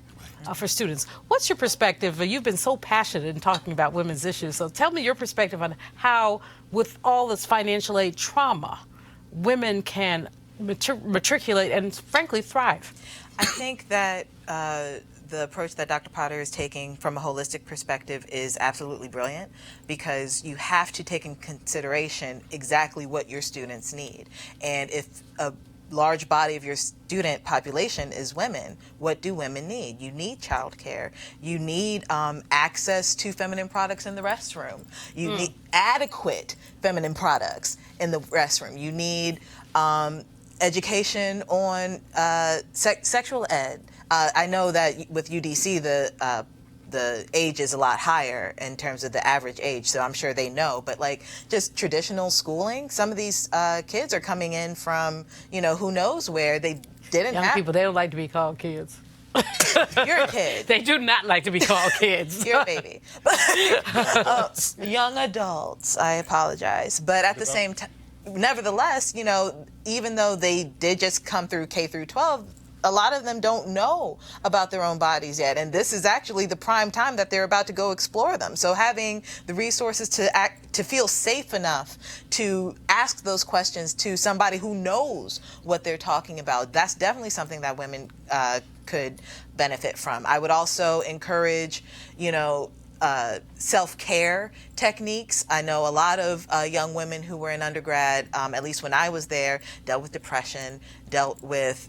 for students? What's your perspective? You've been so passionate in talking about women's issues, so tell me your perspective on how, with all this financial aid trauma, women can matriculate and frankly thrive. I think that the approach that Dr. Potter is taking from a holistic perspective is absolutely brilliant because you have to take in consideration exactly what your students need. And if a large body of your student population is women, what do women need? You need childcare. You need access to feminine products in the restroom. You need adequate feminine products in the restroom. You need education on sexual ed. I know that with UDC, the age is a lot higher in terms of the average age, so I'm sure they know. But like just traditional schooling, some of these kids are coming in from, who knows where they didn't Young have. people, they don't like to be called kids. You're a kid. They do not like to be called kids. You're a baby. Young adults, I apologize. But at the same time, nevertheless, even though they did just come through K through 12, a lot of them don't know about their own bodies yet. And this is actually the prime time that they're about to go explore them. So having the resources to feel safe enough to ask those questions to somebody who knows what they're talking about, that's definitely something that women could benefit from. I would also encourage, self-care techniques. I know a lot of young women who were in undergrad, at least when I was there, dealt with depression, dealt with,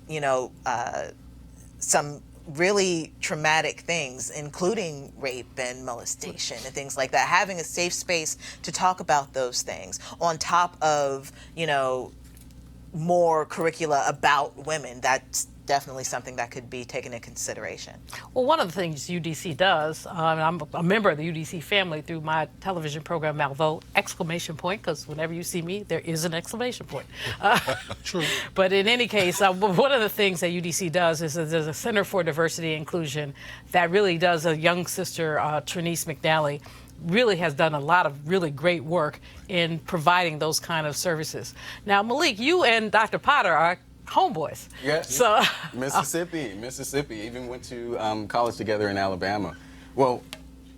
some really traumatic things, including rape and molestation and things like that. Having a safe space to talk about those things on top of, more curricula about women. That's definitely something that could be taken into consideration. Well, one of the things UDC does, I'm a member of the UDC family through my television program, Malvo, exclamation point, because whenever you see me, there is an exclamation point. True. But in any case, one of the things that UDC does is that there's a Center for Diversity and Inclusion that really does, a young sister, Trinice McNally, really has done a lot of really great work in providing those kind of services. Now, Malik, you and Dr. Potter are homeboys. Yes. So Mississippi. Even went to college together in Alabama. Well,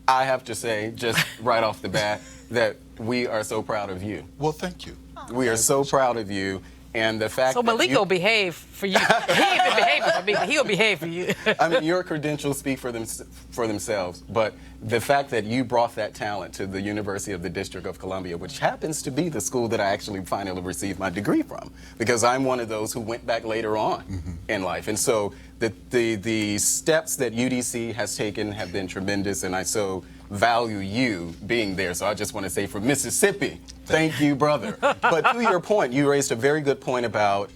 I have to say, just right off the bat, that we are so proud of you. Well, thank you. We are so proud of you. And the fact so that Malik will behave for you. He ain't been behaving for me, but he'll behave for you. I mean, your credentials speak for themselves, but the fact that you brought that talent to the University of the District of Columbia, which happens to be the school that I actually finally received my degree from, because I'm one of those who went back later on in life. And so the steps that UDC has taken have been tremendous, and I so value you being there. So I just want to say, from Mississippi, thank you, brother. But to your point, you raised a very good point about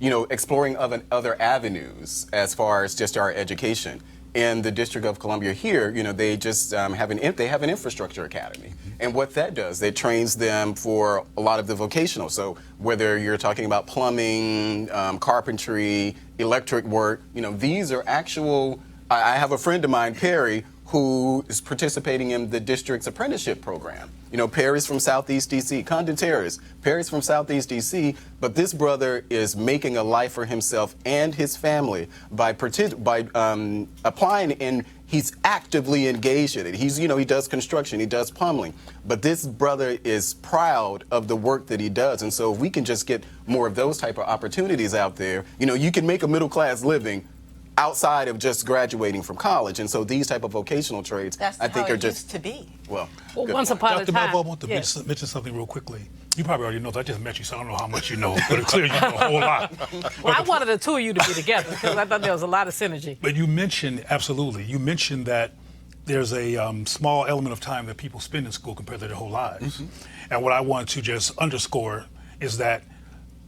exploring other avenues as far as just our education. In the District of Columbia here, they just have an infrastructure academy. And what that does, it trains them for a lot of the vocational. So whether you're talking about plumbing, carpentry, electric work, these are actual. I have a friend of mine, Perry, who is participating in the district's apprenticeship program. Perry's from Southeast DC, Condon Terrace. Perry's from Southeast DC, but this brother is making a life for himself and his family by applying, and he's actively engaged in it. He does construction, he does plumbing, but this brother is proud of the work that he does. And so if we can just get more of those type of opportunities out there, you can make a middle-class living outside of just graduating from college. And so these type of vocational trades, I think, are just used to be. Well, once upon a Dr. time. Melville, I want to mention something real quickly. You probably already know. I just met you, so I don't know how much you know, but it's clear you know a whole lot. Well, I wanted the two of you to be together because I thought there was a lot of synergy. But you mentioned, absolutely, you mentioned that there's a small element of time that people spend in school compared to their whole lives. And what I want to just underscore is that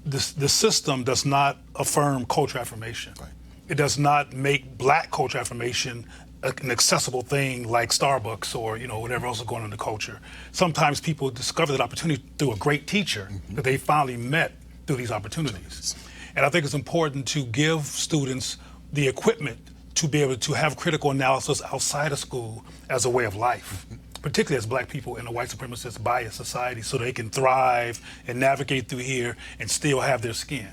the system does not affirm culture affirmation. Right. It does not make black culture affirmation an accessible thing like Starbucks or whatever else is going on in the culture. Sometimes people discover that opportunity through a great teacher that they finally met through these opportunities. And I think it's important to give students the equipment to be able to have critical analysis outside of school as a way of life, particularly as black people in a white supremacist biased society, so they can thrive and navigate through here and still have their skin.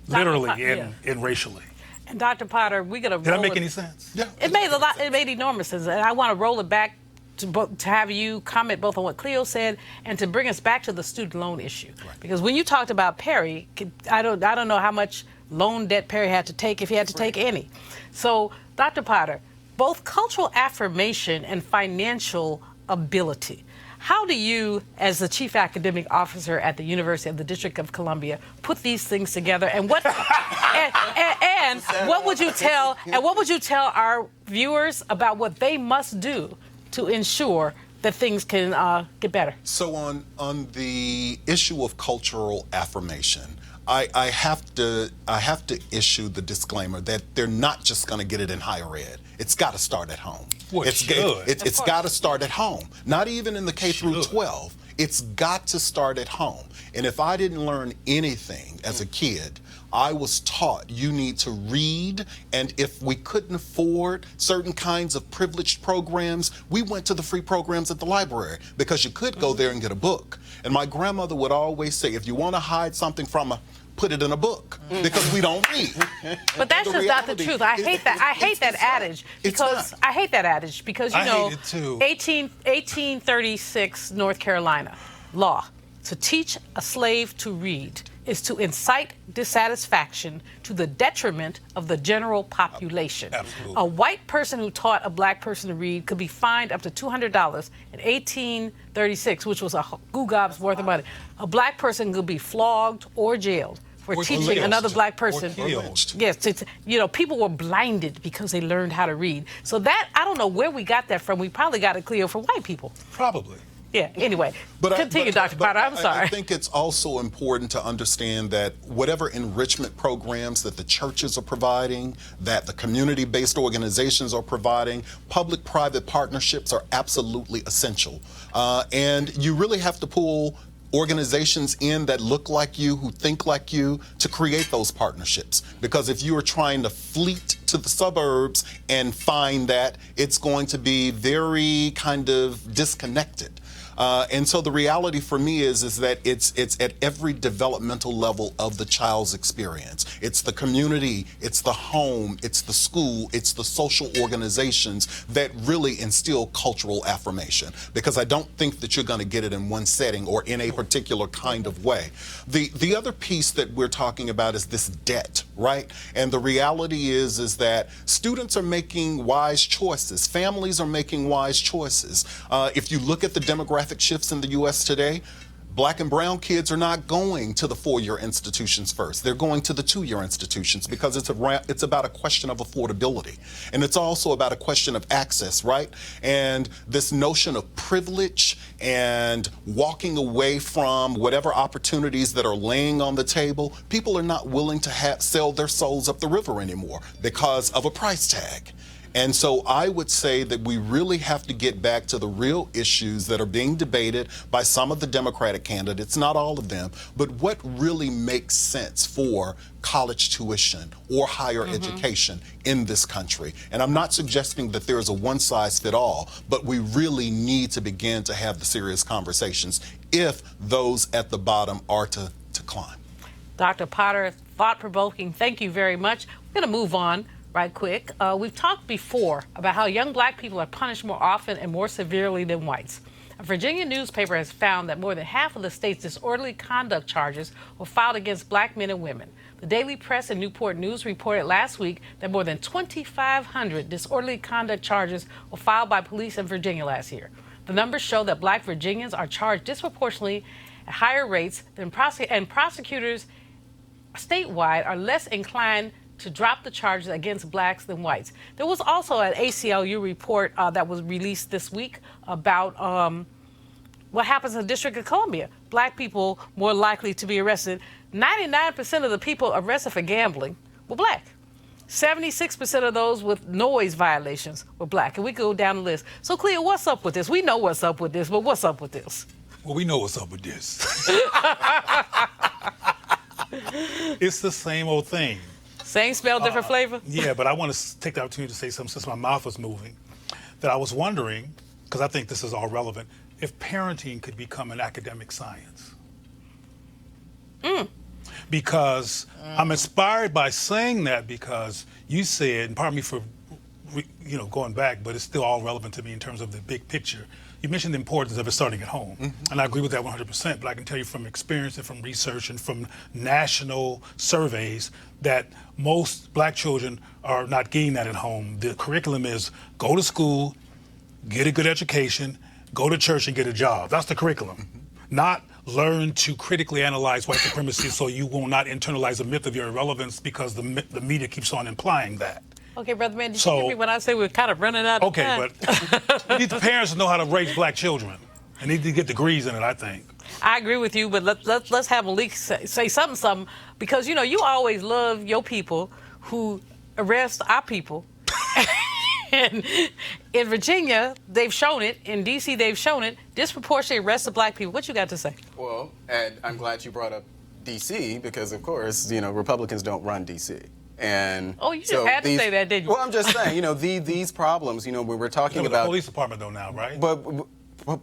Literally and racially. And Dr. Potter, we're gonna. Did that make any sense? Yeah. It made a lot. It made enormous sense, and I want to roll it back to have you comment both on what Cleo said and to bring us back to the student loan issue. Right. Because when you talked about Perry, I don't know how much loan debt Perry had to take, if he had to take any. So, Dr. Potter, both cultural affirmation and financial ability. How do you, as the chief academic officer at the University of the District of Columbia, put these things together? And what and what would you tell our viewers about what they must do to ensure that things can get better? So on the issue of cultural affirmation, I have to issue the disclaimer that they're not just going to get it in higher ed. It's got to start at home. Well, it's got to start at home. Not even in the K through 12. It's got to start at home. And if I didn't learn anything as a kid, I was taught you need to read, and if we couldn't afford certain kinds of privileged programs, we went to the free programs at the library because you could go there and get a book. And my grandmother would always say, if you want to hide something from a put it in a book because we don't read. But that's just not the truth. I hate that adage because I hate that adage because 1836 North Carolina law, to teach a slave to read is to incite dissatisfaction to the detriment of the general population. Absolutely. A white person who taught a black person to read could be fined up to $200 in 1836, which was a goo-gob's worth of money. A black person could be flogged or jailed for teaching another black person. Yes, people were blinded because they learned how to read. So that, I don't know where we got that from. We probably got it clear from white people. Probably. Yeah, anyway, continue, Dr. Potter. I'm sorry. I think it's also important to understand that whatever enrichment programs that the churches are providing, that the community-based organizations are providing, public-private partnerships are absolutely essential. And you really have to pull organizations in that look like you, who think like you, to create those partnerships. Because if you are trying to fleet to the suburbs and find that, it's going to be very kind of disconnected. And so the reality for me is that it's at every developmental level of the child's experience. It's the community, it's the home, it's the school, it's the social organizations that really instill cultural affirmation. Because I don't think that you're going to get it in one setting or in a particular kind of way. The other piece that we're talking about is this debt, right? And the reality is that students are making wise choices. Families are making wise choices. If you look at the demographic shifts in the U.S. today, Black and brown kids are not going to the 4-year institutions first. They're going to the 2-year institutions because it's about a question of affordability. And it's also about a question of access, right? And this notion of privilege and walking away from whatever opportunities that are laying on the table, people are not willing to sell their souls up the river anymore because of a price tag. And so I would say that we really have to get back to the real issues that are being debated by some of the Democratic candidates, not all of them, but what really makes sense for college tuition or higher education in this country. And I'm not suggesting that there is a one-size-fits-all, but we really need to begin to have the serious conversations if those at the bottom are to climb. Dr. Potter, thought-provoking. Thank you very much. We're going to move on right quick. We've talked before about how young Black people are punished more often and more severely than whites. A Virginia newspaper has found that more than half of the state's disorderly conduct charges were filed against Black men and women. The Daily Press and Newport News reported last week that more than 2,500 disorderly conduct charges were filed by police in Virginia last year. The numbers show that Black Virginians are charged disproportionately at higher rates than prosecutors statewide are less inclined to drop the charges against Blacks than whites. There was also an ACLU report that was released this week about what happens in the District of Columbia. Black people more likely to be arrested. 99% of the people arrested for gambling were Black. 76% of those with noise violations were Black. And we go down the list. So, Clea, what's up with this? We know what's up with this, but what's up with this? Well, we know what's up with this. It's the same old thing. Same smell, different flavor? Yeah, but I want to take the opportunity to say something since my mouth was moving, that I was wondering, because I think this is all relevant, if parenting could become an academic science. Because I'm inspired by saying that because you said, and pardon me for going back, but it's still all relevant to me in terms of the big picture. You mentioned the importance of it starting at home, and I agree with that 100%, but I can tell you from experience and from research and from national surveys that most Black children are not getting that at home. The curriculum is go to school, get a good education, go to church and get a job. That's the curriculum. Not learn to critically analyze white supremacy so you will not internalize a myth of your irrelevance because the media keeps on implying that. Okay, Brother Man, did you hear me when I say we're kind of running out of time? Okay, but we need the parents to know how to raise Black children. They need to get degrees in it, I think. I agree with you, but let's have Malik say something, because, you always love your people who arrest our people. And in Virginia, they've shown it. In D.C., they've shown it. Disproportionately arrest of Black people. What you got to say? Well, and I'm glad you brought up D.C. because, of course, Republicans don't run D.C. And you just had to say that, didn't you? Well, I'm just saying, these problems, when we're talking about the police department though now, right? But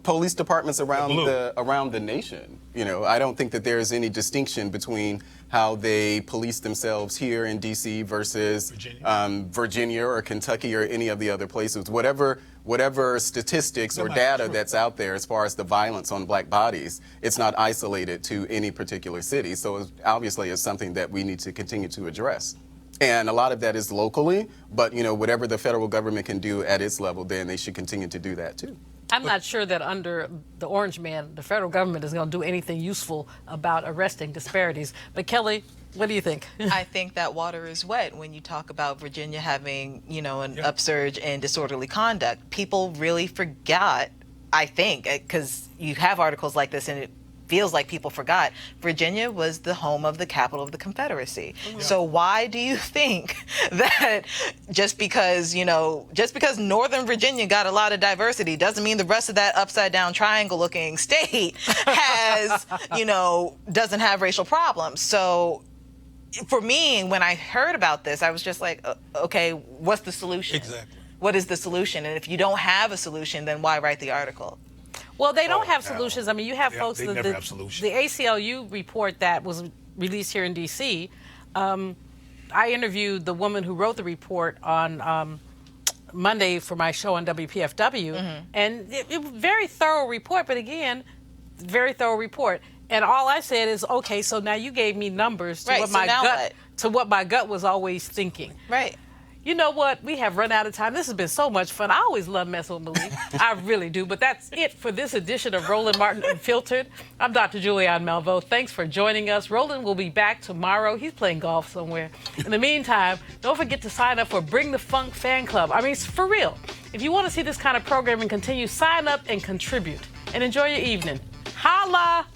police departments around the nation, I don't think that there's any distinction between how they police themselves here in D.C. versus Virginia or Kentucky or any of the other places. Whatever statistics or data that's out there as far as the violence on Black bodies, it's not isolated to any particular city. So obviously it's something that we need to continue to address. And a lot of that is locally, but whatever the federal government can do at its level, then they should continue to do that too. I'm not sure that under the Orange Man, the federal government is going to do anything useful about arresting disparities. But Kelly, what do you think? I think that water is wet when you talk about Virginia having, an upsurge in disorderly conduct. People really forgot I think, because you have articles like this and it feels like people forgot, Virginia was the home of the capital of the Confederacy. So why do you think that just because Northern Virginia got a lot of diversity doesn't mean the rest of that upside down triangle looking state has, doesn't have racial problems? So for me, when I heard about this, I was just like, okay, what's the solution? Exactly. What is the solution? And if you don't have a solution, then why write the article? Well, they don't have solutions. I mean, you have folks. They never have solutions. The ACLU report that was released here in D.C. I interviewed the woman who wrote the report on Monday for my show on WPFW, and it was a very thorough report. But again, very thorough report. And all I said is, okay, so now you gave me numbers to what my gut was always thinking. Right. You know what? We have run out of time. This has been so much fun. I always love messing with Malik. I really do. But that's it for this edition of Roland Martin Unfiltered. I'm Dr. Julianne Malveaux. Thanks for joining us. Roland will be back tomorrow. He's playing golf somewhere. In the meantime, don't forget to sign up for Bring the Funk Fan Club. I mean, for real. If you want to see this kind of programming continue, sign up and contribute. And enjoy your evening. Holla!